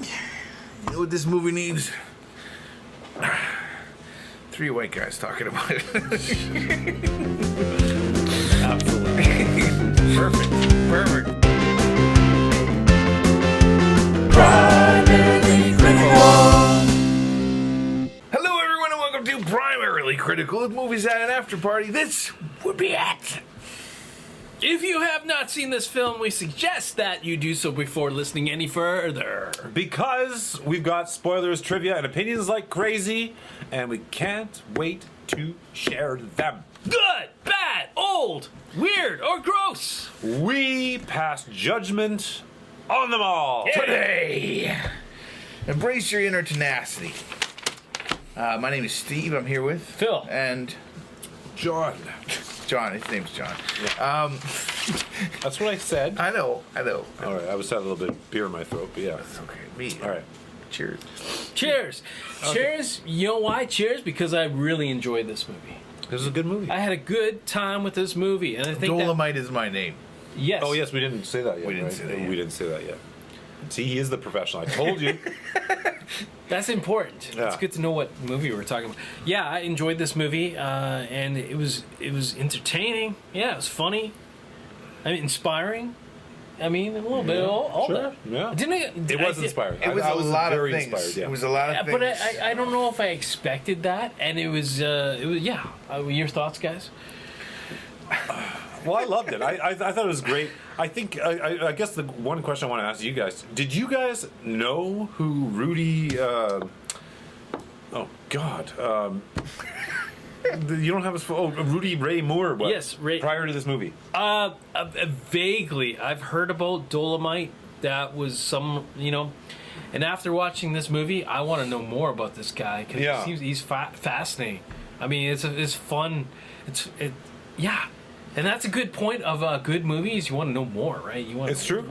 You know what this movie needs? 3 white guys talking about it. Absolutely. Perfect. Primarily Critical. Hello, everyone, and welcome to Primarily Critical. If movies had an after party, this would be it. If you have not seen this film, we suggest that you do so before listening any further. Because we've got spoilers, trivia, and opinions like crazy, and we can't wait to share them. Good, bad, old, weird, or gross. We pass judgment on them all. Today, embrace your inner tenacity. My name is Steve. I'm here with Phil. And John. John. His name's John. Yeah. That's what I said. I know. All right, I was had a little bit of beer in my throat, but yeah. It's okay. Me. All right. Cheers. Cheers. Okay. Cheers. You know why? Cheers, because I really enjoyed this movie. This is a good movie. I had a good time with this movie, and I think Dolemite is my name. yes. Oh, yes, we didn't say that yet. We didn't right? say that yet. We didn't say that yet. See, he is the professional. I told you. That's important. Yeah. It's good to know what movie we're talking about. Yeah, I enjoyed this movie, and it was entertaining. Yeah, it was funny. I mean, inspiring. I mean, a little bit of all Sure. that. Yeah. Didn't It was inspiring. It was I a lot of very things. inspired, yeah. It was a lot of things. But I don't know if I expected that, and it was yeah. Your thoughts, guys? Well, I loved it. I thought it was great. I think I guess the one question I want to ask you guys: did you guys know who Rudy? Oh God! You don't have his. Rudy Ray Moore was. Yes, Ray. Prior to this movie. Vaguely, I've heard about Dolemite. That was some, and after watching this movie, I want to know more about this guy because Yeah. he's fascinating. I mean, it's fun. Yeah. And that's a good point of good movies. You want to know more, right? You want. It's true.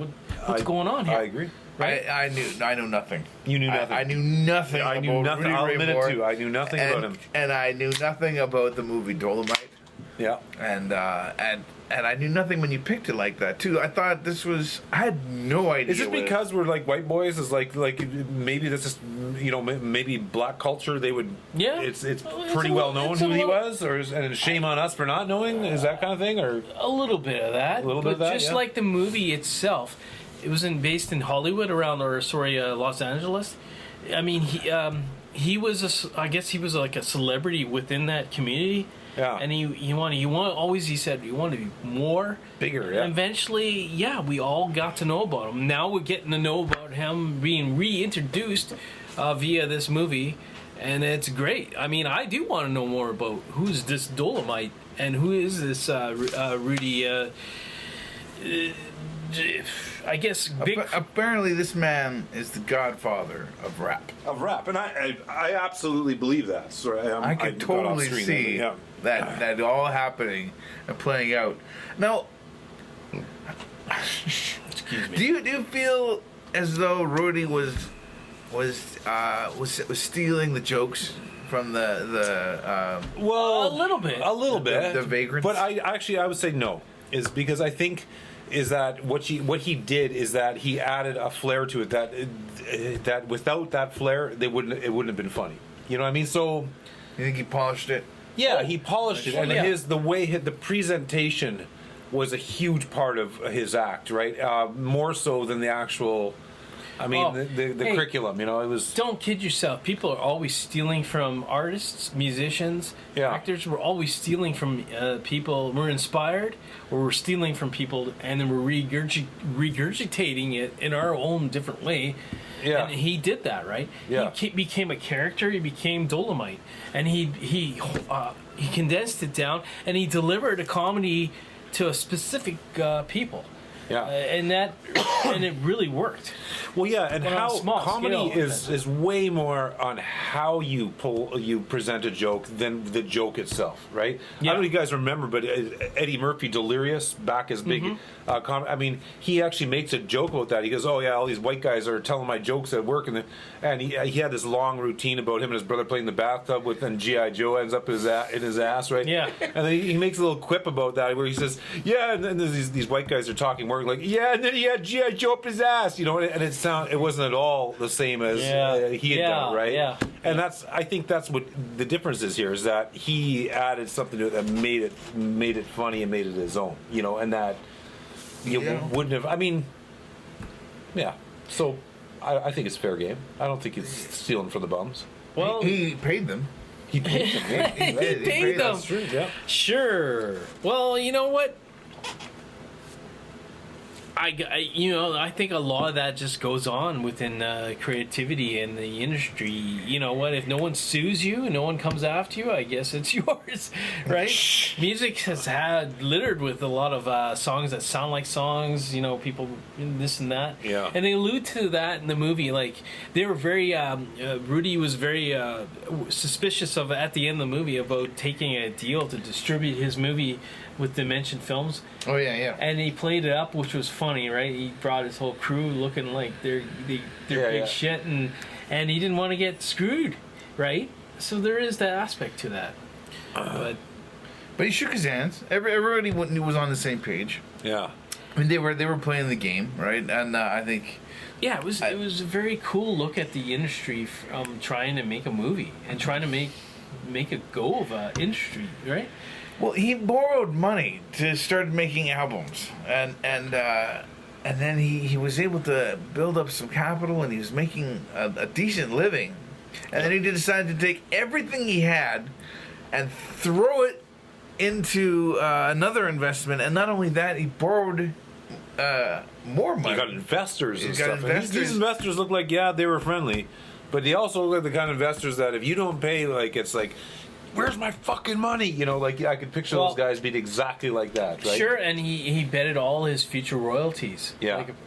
What's going on here? I agree. Right? I knew nothing. You knew nothing. I knew nothing. I knew about nothing. Rudy I'll Ray admit it Moore, too. I knew nothing about him. And I knew nothing about the movie Dolemite. Yeah. And I knew nothing when you picked it like that too. I thought this was. I had no idea. Is it because we're like white boys? Is like maybe this is maybe black culture? They would. Yeah. It's Well, it's pretty a well little- known it's a who he little- was, and shame on us for not knowing. Is that kind of thing, or A little bit of that. A little bit of that, Just yeah. like the movie itself, it was based in Hollywood Los Angeles. I mean, he was I guess he was like a celebrity within that community. Yeah. And he said you want to be more bigger? Yeah. And eventually, we all got to know about him. Now we're getting to know about him being reintroduced via this movie, and it's great. I mean, I do want to know more about who's this Dolemite and who is this Rudy. I guess Apparently, this man is the godfather of rap. Of rap, and I absolutely believe that. So I could totally see that all happening and playing out. Now, excuse me. do you feel as though Rudy was stealing the jokes from the Well, A little bit. The vagrants? But I would say no, is because I think is that what he did is that he added a flair to it that without that flair it wouldn't have been funny. You know what I mean? So you think he polished it? yeah, he polished it, and yeah. the presentation was a huge part of his act, right? More so than the actual. I mean, Oh, the hey, curriculum, it was. Don't kid yourself. People are always stealing from artists, musicians, Yeah. actors. We're always stealing from people. We're inspired, or we're stealing from people, and then we're regurgitating it in our own different way. Yeah. And he did that, right? Yeah. He became a character. He became Dolemite, and he condensed it down, and he delivered a comedy to a specific people. Yeah. And it really worked. Well, yeah, and But on a how small comedy scale. is way more on how you present a joke than the joke itself, right? Yeah. I don't know if you guys remember, but Eddie Murphy, Delirious, back as big. Mm-hmm. I mean, he actually makes a joke about that. He goes, "Oh yeah, all these white guys are telling my jokes at work," and he had this long routine about him and his brother playing the bathtub with, and GI Joe ends up in his ass, right? Yeah. And then he makes a little quip about that where he says, "Yeah," and then these white guys are talking, working like, "Yeah," and then he had GI Joe up his ass, and it's It wasn't at all the same as he had done, right? Yeah. And I think that's what the difference is here, is that he added something to it that made it funny and made it his own, and that you wouldn't have. I mean, yeah. So I think it's fair game. I don't think it's stealing from the bums. Well, he paid them. He paid them. Yeah. he paid them. That's true. Yeah. Sure. Well, you know what? I think a lot of that just goes on within creativity in the industry. You know what? If no one sues you, no one comes after you, I guess it's yours, right? Music has had littered with a lot of songs that sound like songs. People this and that. Yeah. And they allude to that in the movie. Like they were very. Rudy was very suspicious of at the end of the movie about taking a deal to distribute his movie with Dimension Films. Oh yeah. And he played it up, which was funny, right? He brought his whole crew looking like they're big shit, and he didn't want to get screwed, right? So there is that aspect to that. But he shook his hands. Everybody was on the same page. Yeah. I mean, they were playing the game, right? And I think. Yeah, it was a very cool look at the industry trying to make a movie and trying to make a go of an industry, right? Well, he borrowed money to start making albums, and then he was able to build up some capital, and he was making a decent living, and then he decided to take everything he had and throw it into another investment, and not only that, he borrowed more money. You got investors and got stuff. investors. And these investors look like, they were friendly, but they also look like the kind of investors that if you don't pay, it's like, where's my fucking money? I could picture those guys being exactly like that, right? Sure, and he betted all his future royalties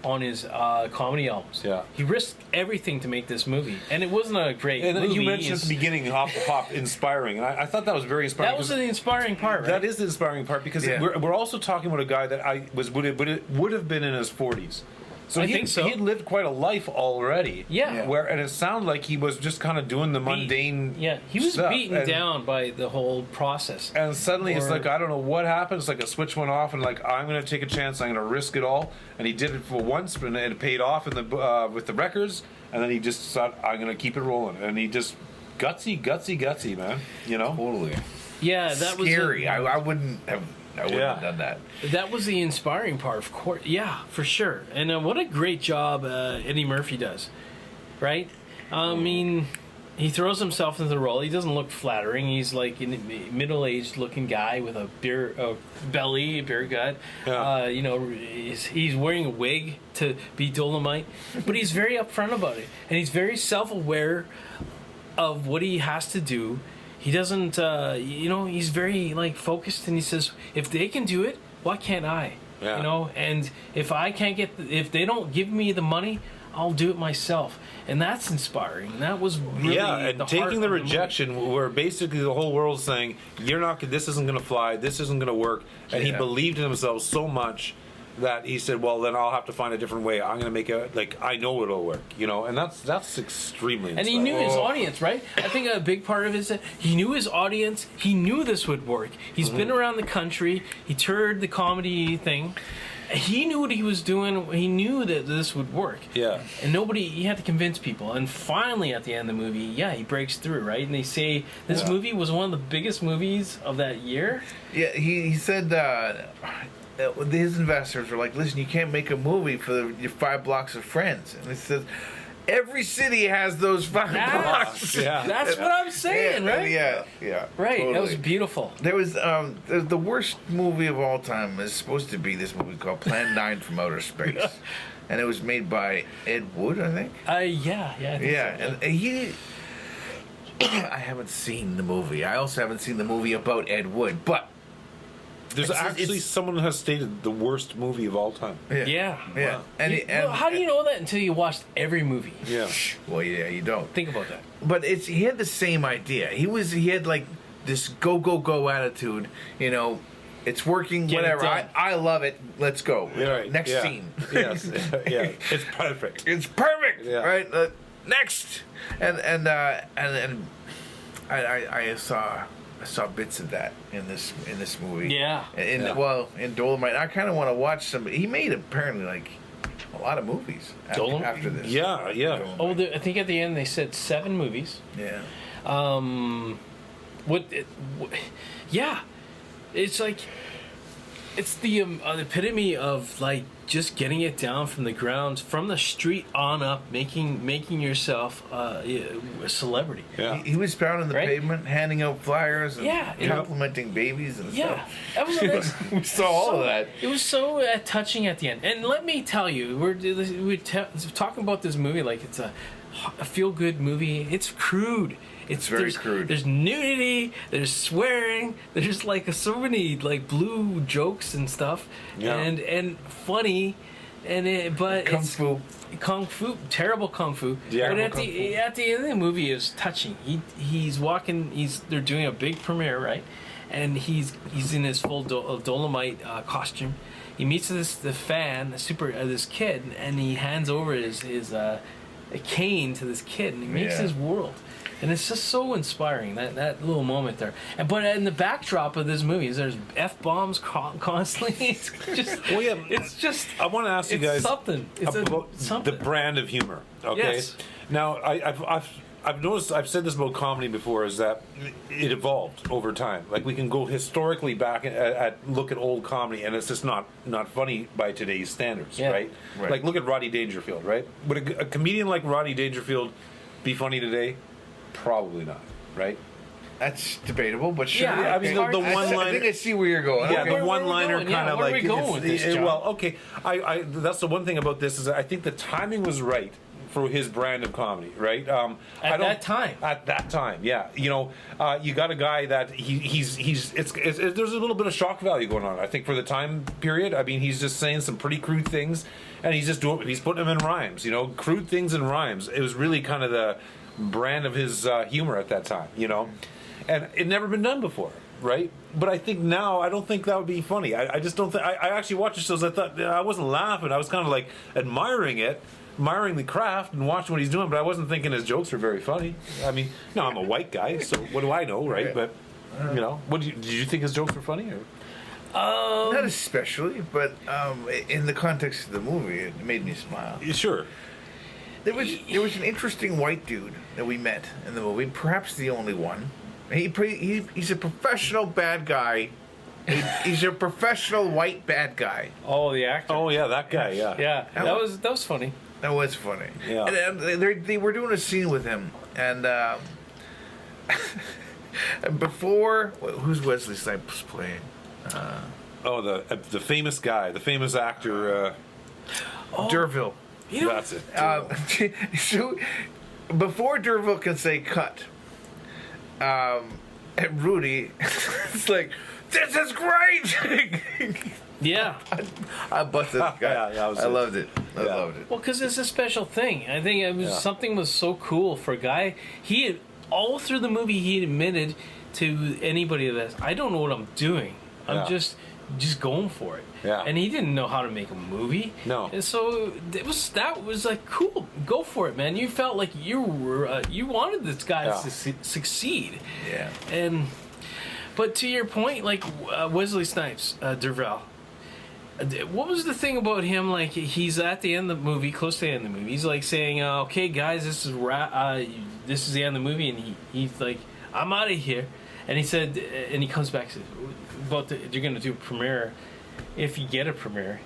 on his comedy albums. Yeah. He risked everything to make this movie, and it wasn't a great And movie. you mentioned at the beginning, hop, inspiring, and I thought that was very inspiring. That was the inspiring part, right? That is the inspiring part, because we're also talking about a guy that would have been in his 40s. So I think so. He had lived quite a life already. Yeah. And it sounded like he was just kind of doing the mundane. Yeah, he was stuff. beaten down by the whole process. And suddenly it's like, I don't know what happened. It's like a switch went off, and I'm going to take a chance. I'm going to risk it all. And he did it for once, and it paid off in the with the records. And then he just thought, I'm going to keep it rolling. And he just gutsy, man. Totally. Yeah, that was scary. I wouldn't have. I wouldn't have done that. That was the inspiring part, of course. Yeah, for sure. And what a great job Eddie Murphy does, right? I mean, he throws himself into the role. He doesn't look flattering. He's like a middle-aged looking guy with a beer gut. Yeah. He's wearing a wig to be Dolemite, but he's very upfront about it, and he's very self-aware of what he has to do. He doesn't, he's very focused, and he says, if they can do it, why can't I? Yeah. And if I can't if they don't give me the money, I'll do it myself. And that's inspiring. And that was really and taking the rejection, where basically the whole world's saying, this isn't going to fly, this isn't going to work. And he believed in himself so much that he said, well, then I'll have to find a different way. I'm going to make I know it'll work, and that's extremely inspiring. And he knew his audience, right? I think a big part of it is that he knew his audience. He knew this would work. He's been around the country. He toured the comedy thing. He knew what he was doing. He knew that this would work. Yeah. And he had to convince people. And finally, at the end of the movie, he breaks through, right? And they say this movie was one of the biggest movies of that year. Yeah, he said his investors were like, listen, you can't make a movie for your 5 blocks of friends. And he says, every city has those 5 blocks. Yeah. That's what I'm saying, right? Yeah. Right, totally. that was beautiful. There was the worst movie of all time is supposed to be this movie called Plan 9 from Outer Space. And it was made by Ed Wood, I think. I think so. And he... I haven't seen the movie. I also haven't seen the movie about Ed Wood, but... There's actually someone who has stated the worst movie of all time. Yeah. Wow. Well, how do you know that until you watched every movie? Yeah. Well, you don't. Think about that. But he had the same idea. He had this go attitude. It's working. Get it whatever. done. I love it. Let's go. Right. Next scene. Yes. Yeah. It's perfect. It's perfect. Yeah. Right. Next. And I saw bits of that in this movie. Yeah. In Dolemite. I kind of want to watch some. He made apparently a lot of movies Dolemite? after this. Yeah, yeah. Dolemite. Oh, I think at the end they said 7 movies. Yeah. Yeah, it's like it's the epitome of like just getting it down from the ground, from the street on up, making yourself a celebrity. Yeah. He was pounding the Right? pavement, handing out flyers, and Yeah, you know. complimenting babies and Yeah, stuff. that was a nice. We saw all of that. It was so touching at the end. And let me tell you, we're talking about this movie like it's a feel good movie. It's crude. It's very crude. There's nudity. There's swearing. There's like so many like blue jokes and stuff. Yeah. And funny. But Kung it's Fu. kung fu, terrible kung fu. Yeah. But at Kung the fu. at the end of the movie, it's touching. He's walking. They're doing a big premiere, right? And he's in his full Dolemite costume. He meets the fan, this kid, and he hands over his a cane to this kid, and he makes Yeah. his world. And it's just so inspiring, that little moment there. But in the backdrop of this movie, there's F-bombs constantly. It's just, Well, yeah, it's just, I want to ask you it's guys something. It's about something. the brand of humor. Okay. Yes. Now, I've noticed. I've said this about comedy before. Is that it evolved over time. Like we can go historically back at look at old comedy, and it's just not funny by today's standards, Yeah. right? Right. Like look at Roddy Dangerfield, right? Would a comedian like Roddy Dangerfield be funny today? Probably not, right? That's debatable, but sure. Yeah, I mean, the I one-liner- think I see where you're going. Yeah, Okay. where the we one-liner going? Yeah, kind of where like. we going with this, John? Well, okay. I that's the one thing about this is that I think the timing was right for his brand of comedy, right? At that time. At that time, yeah. You know, you got a guy that he's there's a little bit of shock value going on. I think for the time period. I mean, he's just saying some pretty crude things, and he's putting them in rhymes. You know, crude things in rhymes. It was really kind of the brand of his humor at that time, you know, and it never been done before, right? But I think now I don't think that would be funny. I just don't think. I actually watched the shows. I thought I wasn't laughing. I was kind of like admiring the craft and watching what he's doing. But I wasn't thinking his jokes are very funny. I mean, no, I'm a white guy, so what do I know, right? But you know, did you think his jokes were funny? Or? Not especially, but in the context of the movie, it made me smile. Sure. There was an interesting white dude that we met in the movie, perhaps the only one. He's a professional bad guy. He's a professional white bad guy. Oh, the actor. Oh yeah, that guy. Yeah. Yeah, that was funny. That was funny. Yeah. And they were doing a scene with him, and before, who's Wesley Snipes playing? Oh, the famous guy, the famous actor. Derville. You know, That's it. So before Derville can say cut, and Rudy, it's like, this is great. yeah. I busted this guy. Yeah, that was I it. loved it. I Yeah. loved it. Well, because it's a special thing. I think it was Yeah. something was so cool for a guy. He had, all through the movie, he admitted to anybody this. I don't know what I'm doing. I'm Yeah. just going for it. Yeah. And he didn't know how to make a movie. No. And so that was like cool. Go for it, man. You felt like you were you wanted this guy Yeah. to succeed. Yeah. But to your point, like Wesley Snipes, Derville. What was the thing about him? Like he's at the end of the movie, close to the end of the movie. He's like saying, "Okay, guys, this is this is the end of the movie," and he's like, "I'm out of here." And he said, and he comes back and says, "You're going to do a premiere. If you get a premiere,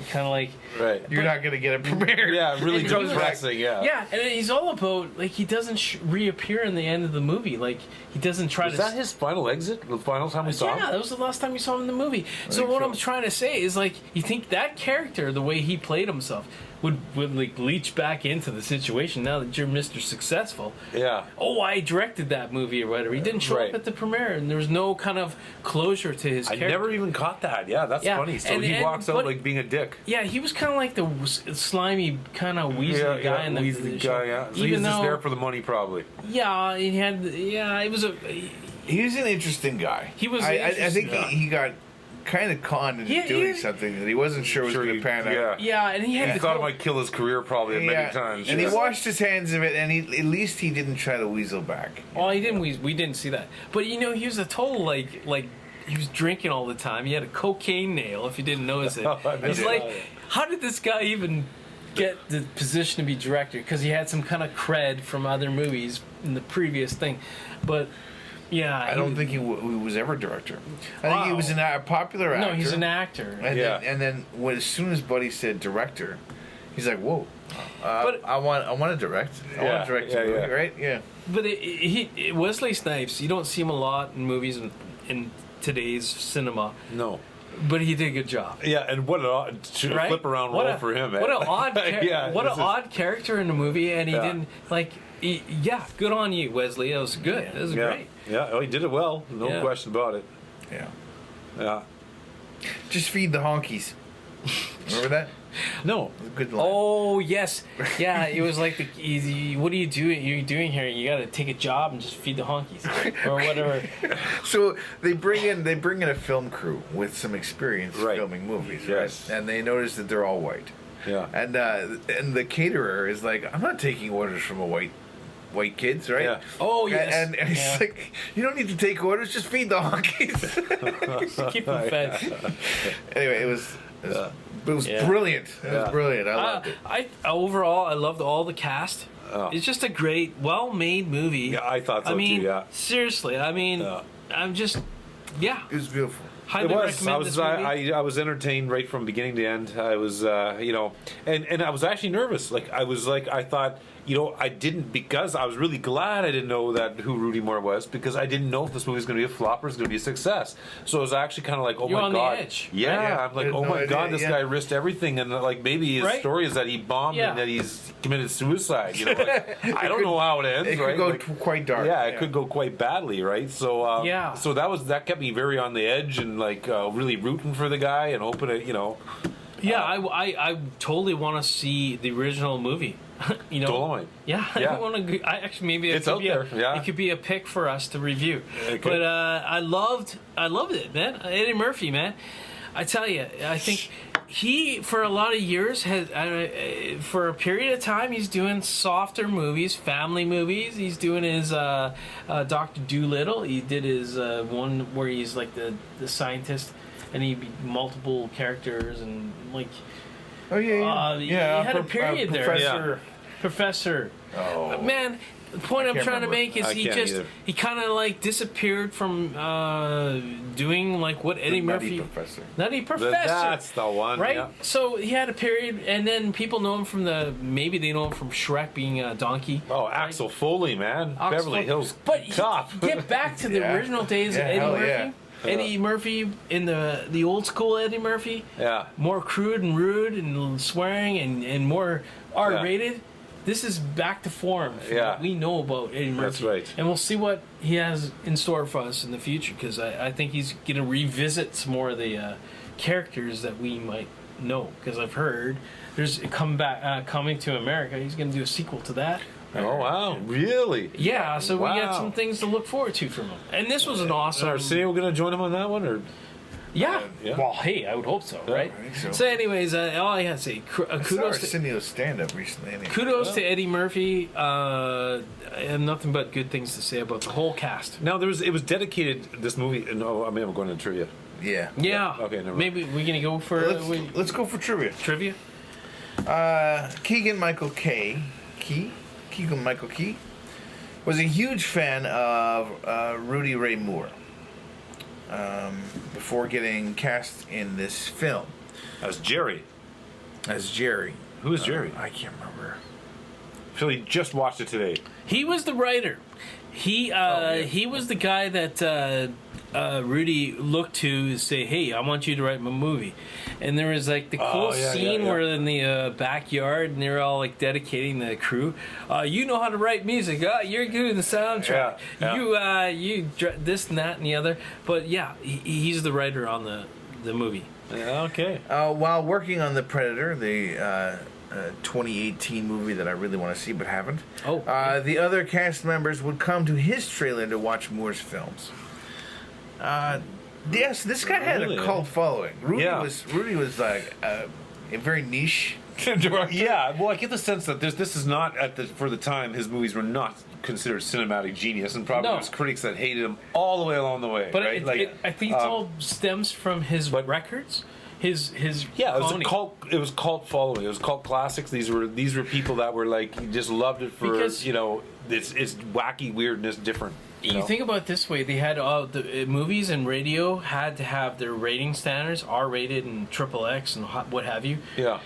kind of like Right. You're not gonna get a premiere. Yeah, really And comes he was pressing. Yeah. yeah." And he's all about like he doesn't reappear in the end of the movie. Like he doesn't try Was to. that his final exit? The final time we saw Yeah, him? that was the last time we saw him in the movie. So think what so. I'm trying to say is like you think that character, the way he played himself, would like leach back into the situation now that you're Mr. Successful. Yeah. Oh, I directed that movie or whatever. He didn't show Right. up at the premiere, and there was no kind of closure to his I character. never even caught that. Yeah, that's Yeah, funny. So and- he and- walks out but- like being a dick. Yeah, he was kind of like the slimy kind of Weasley guy in the Weasley show. guy. Yeah. So Even he's just though, there for the money, probably. yeah, he had, yeah, it was a. He was an interesting guy. He was I interesting. think he got kind of conned into Yeah, doing he- something that he wasn't sure was Sure going he- to pan out. yeah. Yeah, and he had He the thought it whole- might kill his career probably many Yeah, times. and he Yeah. washed his hands of it, and at least he didn't try to weasel back. Oh, he didn't. We didn't see that. But you know, he was a total like he was drinking all the time. He had a cocaine nail. If you didn't notice it, I it's did. like, how did this guy even get the position to be director because he had some kind of cred from other movies in the previous thing. But yeah, I don't think he was ever director. I think he was a popular actor. No, he's an actor. And then as soon as Buddy said director, he's like, whoa. But I want to direct. I want to direct a movie, right? Yeah. But Wesley Snipes, you don't see him a lot in movies in today's cinema. No. But he did a good job. Yeah, and what an odd flip around role for him. Man. What an odd, odd character in the movie, and he didn't good on you, Wesley. That was good. That was great. Yeah, oh, he did it well. No question about it. Yeah. Yeah. Just feed the honkies. Remember that? No. Good line. Oh yes, yeah. It was like what are you doing? You're doing here? You got to take a job and just feed the honkies or whatever. So they bring in a film crew with some experience filming movies, yes. right? And they notice that they're all white. Yeah. And the caterer is like, I'm not taking orders from white kids, right? Yeah. Oh yes. And he's like, you don't need to take orders, just feed the honkies. Keep them fed. Anyway, it was brilliant. It was brilliant. I loved it. Overall, I loved all the cast. It's just a great, well-made movie. Yeah, I thought so too. Yeah. Seriously, I'm just, It was beautiful. Highly recommend this movie. I was entertained right from beginning to end. I was, and I was actually nervous. I thought, I didn't, because I was really glad I didn't know who Rudy Moore was, because I didn't know if this movie was going to be a flop or it's going to be a success. So it was actually kind of like, oh You're my on god, the edge. yeah. I'm like, oh my god, this guy risked everything, and like maybe his story is that he bombed and that he's committed suicide. I don't know how it ends. It could go quite dark. Yeah, it could go quite badly, right? So so that kept me very on the edge and really rooting for the guy and hoping it, Yeah, I totally want to see the original movie. Dolemite. Yeah, I want to. Actually, maybe it's out there. It could be a pick for us to review. But I loved it, man. Eddie Murphy, man. I tell you, I think he, for a lot of years, has for a period of time, he's doing softer movies, family movies. He's doing his Dr. Dolittle. He did his one where he's like the scientist, and he'd be multiple characters and like. Oh yeah. He had a period there. Professor. Professor. Oh man. The point I'm trying to make is he kind of disappeared from doing what Eddie Murphy. Nutty Professor. That's the one, right? Yeah. So he had a period, and then people know him from maybe they know him from Shrek being a donkey. Oh, Axel Foley, man, Beverly Hills Cop. Get back to the original days of Eddie Murphy. Yeah. Eddie Murphy in the old school Eddie Murphy. Yeah. More crude and rude and swearing and more R-rated. Yeah. This is back to form from what we know about Eddie Murphy. That's right. And we'll see what he has in store for us in the future, because I think he's going to revisit some more of the characters that we might know. Because I've heard there's Coming to America. He's going to do a sequel to that. Oh, wow. Really? Yeah, so we got some things to look forward to from him. And this was an awesome... Are Arsenio going to join him on that one? Or? Yeah. Well, hey, I would hope so, right? I think so. So anyways, all I have to say, kudos to Arsenio's stand-up recently. Anyway. Kudos to Eddie Murphy. I have nothing but good things to say about the whole cast. Now, it was dedicated, this movie... No, I mean, I'm going to trivia. Yeah. Okay, never mind. Maybe we're going to go for... Let's go for trivia. Trivia? Keegan-Michael Key was a huge fan of Rudy Ray Moore before getting cast in this film. As Jerry. Who is Jerry? I can't remember. Philly just watched it today. He was the writer. He was the guy that Rudy looked to say, "Hey, I want you to write my movie." And there was the cool scene where in the backyard, and they're all dedicating the crew. You know how to write music. You're doing the soundtrack. You this and that and the other. But yeah, he's the writer on the movie. Okay. While working on The Predator, the 2018 movie that I really want to see but haven't. The other cast members would come to his trailer to watch Moore's films. Yes, this guy had a cult following. Rudy was a very niche director. Yeah, well, I get the sense that this is not for the time his movies were not considered cinematic genius, and probably there's critics that hated him all the way along the way. But right? I think it all stems from his records. Yeah, it was cloning. a cult. It was cult following. It was cult classics. These were people that were like just loved it for Because- it's wacky weirdness, different. You think about it this way: they had the movies and radio had to have their rating standards, R-rated and XXX and what have you. Yeah.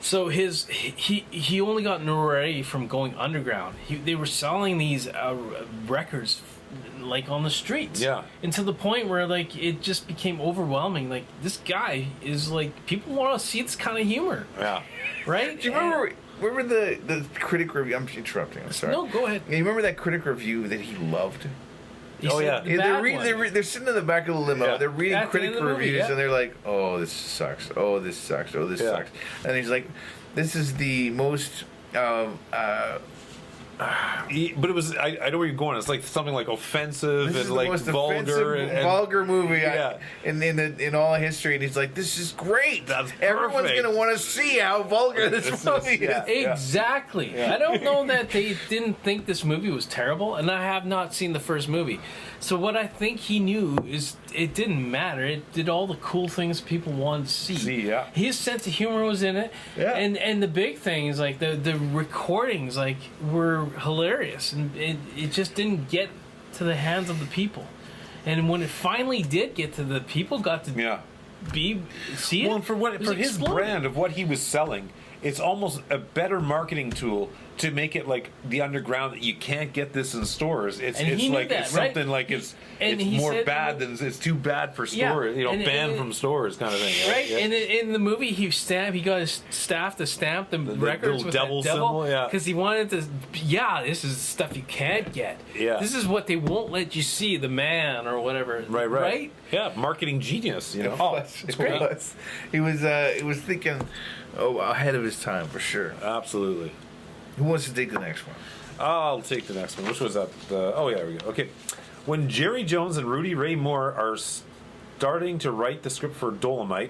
So he only got notoriety from going underground. They were selling these records like on the streets. Yeah. And to the point where like it just became overwhelming. Like this guy is like people want to see this kind of humor, Yeah. right? Do you remember the critic review? I'm interrupting. I'm sorry. No, go ahead. You remember that critic review that he loved? He Oh, said yeah. the Yeah, bad they're, one. they're sitting in the back of the limo. Yeah. They're reading At the end critic of the movie, reviews, yeah. and they're like, "Oh, this sucks. Oh, this sucks. Oh, this Yeah. sucks." And he's like, "This is the most." But it was. I know where you're going. It's like something like offensive This is and the like most vulgar offensive, and vulgar movie Yeah. in all history, and he's like, "This is great. That's Everyone's perfect. gonna want to see how vulgar this This is- movie yeah. is." Exactly. Yeah. I don't know that they didn't think this movie was terrible, and I have not seen the first movie. So what I think he knew is it didn't matter. It did all the cool things people wanted to see. Yeah. His sense of humor was in it, Yeah. and the big thing is like the recordings like were hilarious, and it just didn't get to the hands of the people. And when it finally did get to the people, got to Yeah. see it. Well, and for it was his exploding. brand of what he was selling, it's almost a better marketing tool to make it like the underground that you can't get this in stores. It's And he it's knew like that, it's right? something like it's And he more said- bad than it's too bad for Yeah, stores. and- Banned and- from stores kind of thing. Right, Yeah. and in the movie, he got his staff to stamp the records little with devil that devil, symbol, yeah. because he wanted to. Yeah, this is stuff you can't get. Yeah. This is what they won't let you see, the man or whatever. Right. Yeah, marketing genius. Oh, it's great. He was thinking, ahead of his time for sure. Absolutely. Who wants to take the next one? I'll take the next one. Which was that? Oh, yeah, there we go. Okay. When Jerry Jones and Rudy Ray Moore are starting to write the script for Dolemite,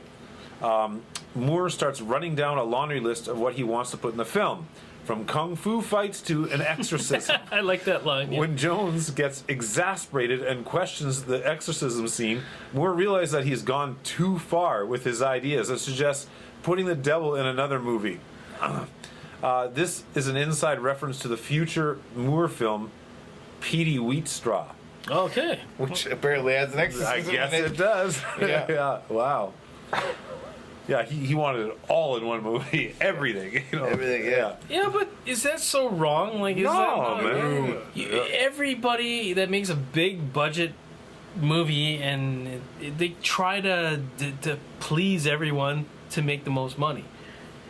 Moore starts running down a laundry list of what he wants to put in the film, from kung fu fights to an exorcism. I like that line. Yeah. When Jones gets exasperated and questions the exorcism scene, Moore realizes that he's gone too far with his ideas and suggests putting the devil in another movie. This is an inside reference to the future Moore film, Petey Wheatstraw. Okay. Which apparently has an I exorcism guess in it does. Yeah. Yeah. Wow. Yeah, he wanted it all in one movie. Everything. Everything, yeah. Yeah, but is that so wrong? Like, is No, that not, man. Everybody that makes a big budget movie and they try to please everyone to make the most money.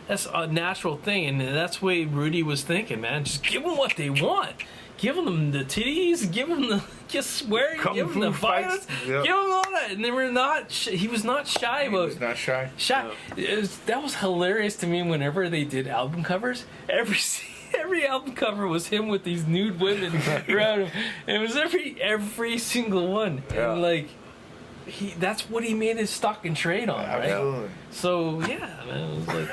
That's a natural thing, and that's the way Rudy was thinking, man. Just give them what they want. Give them the titties, give them the just swearing, Kung give them the fu fights, violence, yeah. give them all that. And they were not. He was not shy He about was not shy. That was hilarious to me. Whenever they did album covers, every album cover was him with these nude women around him. It was every single one, Yeah. and like that's what he made his stock and trade on, right? Absolutely. So yeah, man, it was like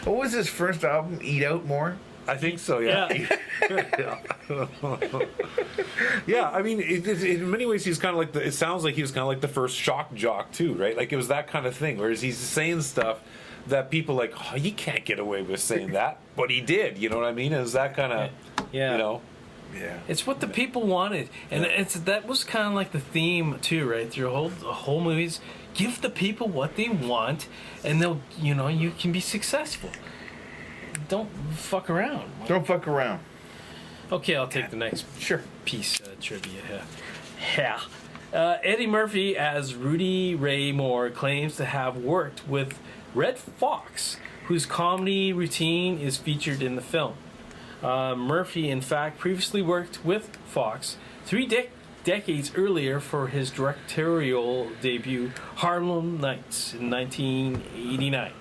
What was his first album? Eat Out More? I think so, yeah. yeah. Yeah, I mean, in many ways, he's kind of like it sounds like he was kind of like the first shock jock, too, right? Like, it was that kind of thing, whereas he's saying stuff that people like, oh, you can't get away with saying that, but he did, you know what I mean? It was that kind of, Yeah. you know? Yeah. It's what the people wanted, and that was kind of like the theme too, right? Through the whole movies, give the people what they want, and they'll, you can be successful. Don't fuck around. Don't fuck around. Okay, I'll take the next Sure. piece of trivia here. Eddie Murphy as Rudy Ray Moore claims to have worked with Red Fox, whose comedy routine is featured in the film. Murphy, in fact, previously worked with Fox 3 decades earlier for his directorial debut, Harlem Nights, in 1989.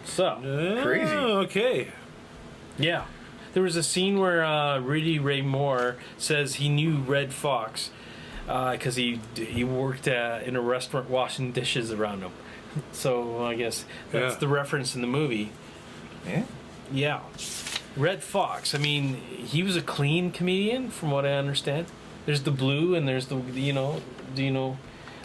So, Crazy. Okay. yeah. There was a scene where Rudy Ray Moore says he knew Red Fox because he worked in a restaurant washing dishes around him. So I guess that's Yeah. the reference in the movie. Yeah. Yeah. Red Fox. I mean, he was a clean comedian from what I understand. There's the blue and there's the, do you know?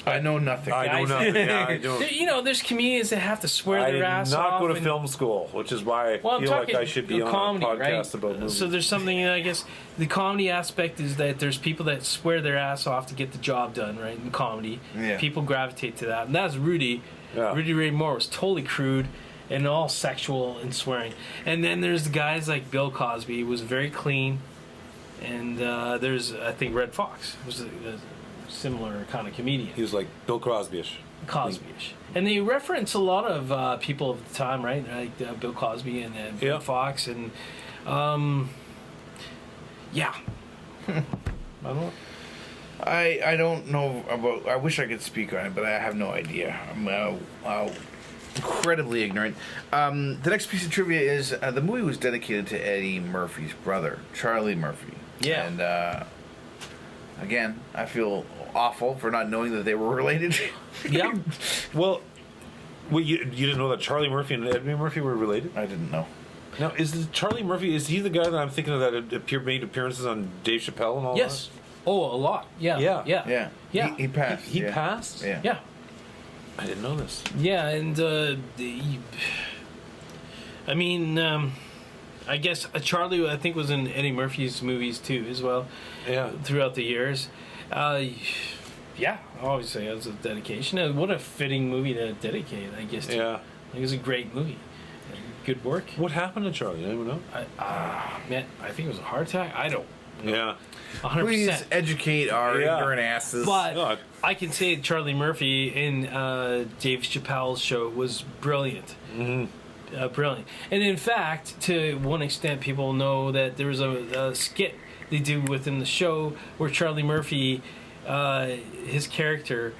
I know nothing. I know nothing. Yeah, I don't. You know, there's comedians that have to swear I their did ass not off. go to and- film school, which is why I Well, I'm feel like talking I should be on comedy, a podcast right? about movies. So there's something, I guess, the comedy aspect is that there's people that swear their ass off to get the job done, right? In comedy, Yeah. people gravitate to that, and that's Rudy. Yeah. Rudy Ray Moore was totally crude and all sexual and swearing. And then there's the guys like Bill Cosby, who was very clean, and there's I think Red Fox was a similar kind of comedian. He was like Bill Crosby-ish. Cosby-ish. And they reference a lot of people of the time, right? Like Bill Cosby and Yeah. Fox and yeah. I don't know. I don't know about. I wish I could speak on it, but I have no idea. I'm incredibly ignorant. The next piece of trivia is the movie was dedicated to Eddie Murphy's brother, Charlie Murphy. Yeah. And again, I feel awful for not knowing that they were related. Yeah. Well, you didn't know that Charlie Murphy and Eddie Murphy were related? I didn't know. Now, is Charlie Murphy, is he the guy that I'm thinking of that made appearances on Dave Chappelle and all Yes. Oh, a lot. Yeah. Yeah. Yeah. Yeah. Yeah. He passed. that? He yeah. passed? Yeah. Yeah. I didn't know this. Yeah, and I mean, I guess Charlie, I think, was in Eddie Murphy's movies too, as well. Yeah. Throughout the years. Yeah, obviously, as a dedication. And what a fitting movie to dedicate, I guess. To. Yeah. It was a great movie. Good work. What happened to Charlie? Anyone know? Man, I think it was a heart attack. I don't. Yeah. 100%. Please educate our Yeah. ignorant asses. But No, I can say Charlie Murphy in Dave Chappelle's show was brilliant. Mm-hmm. Brilliant. And in fact, to one extent, people know that there was a skit they do within the show where Charlie Murphy, his character,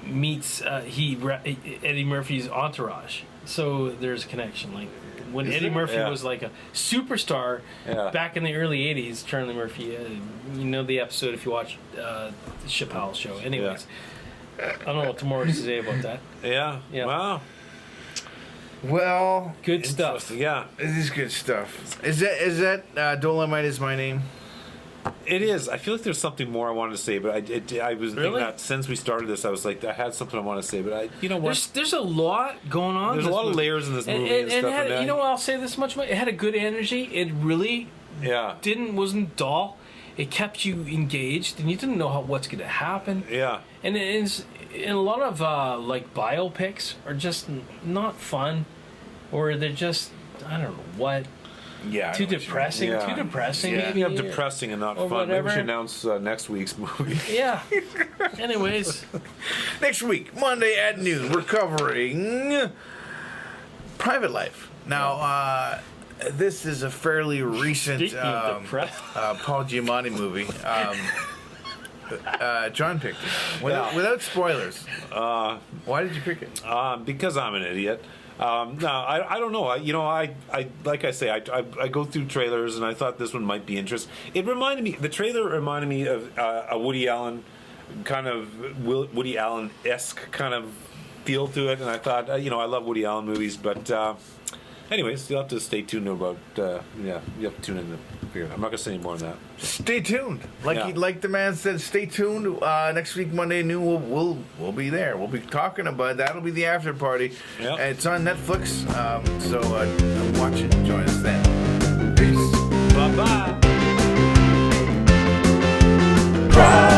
meets Eddie Murphy's entourage. So there's a connection. Like when Is Eddie there? Murphy Yeah. was like a superstar Yeah. back in the early '80s, Charlie Murphy. You know the episode if you watch the Chappelle show. Anyways, I don't know what tomorrow to say about that. Yeah. Yeah. Wow. well, Good stuff. Yeah. this is good stuff. Is that Dolemite is my name? It is. I feel like there's something more I wanted to say, but I was thinking Really? that since we started this, I was like, I had something I want to say, but you know what? There's a lot going on. There's in a this lot of movie. layers in this movie and, and stuff. had, and you know what? I'll say this much. It had a good energy. It really Yeah. wasn't dull. It kept you engaged, and you didn't know what's going to happen. Yeah. And and a lot of like biopics are just not fun, or they're just I don't know what Yeah. I too know what you mean. depressing. Yeah. Too depressing. Yeah. Maybe Yeah, depressing and not or fun. Maybe we whatever. should announce next week's movie. Yeah. Anyways, Next week, Monday at noon, we're covering Private Life. Now, this is a fairly recent speaking of depressed, Paul Giamatti movie. John picked it Yeah. without spoilers. Why did you pick it? Because I'm an idiot. No, I don't know. I like I say, I go through trailers and I thought this one might be interesting. The trailer reminded me of a Woody Allen kind of Woody Allen-esque kind of feel to it, and I thought, I love Woody Allen movies, but anyways, you'll have to stay tuned about. You have to tune in to figure it out. I'm not gonna say any more than that. Stay tuned. Yeah. Like the man said, stay tuned. Next week, Monday at noon, we'll be there. We'll be talking about it. That'll be the after party. Yep. It's on Netflix. So watch it. Join us then. Peace. bye bye. Bye.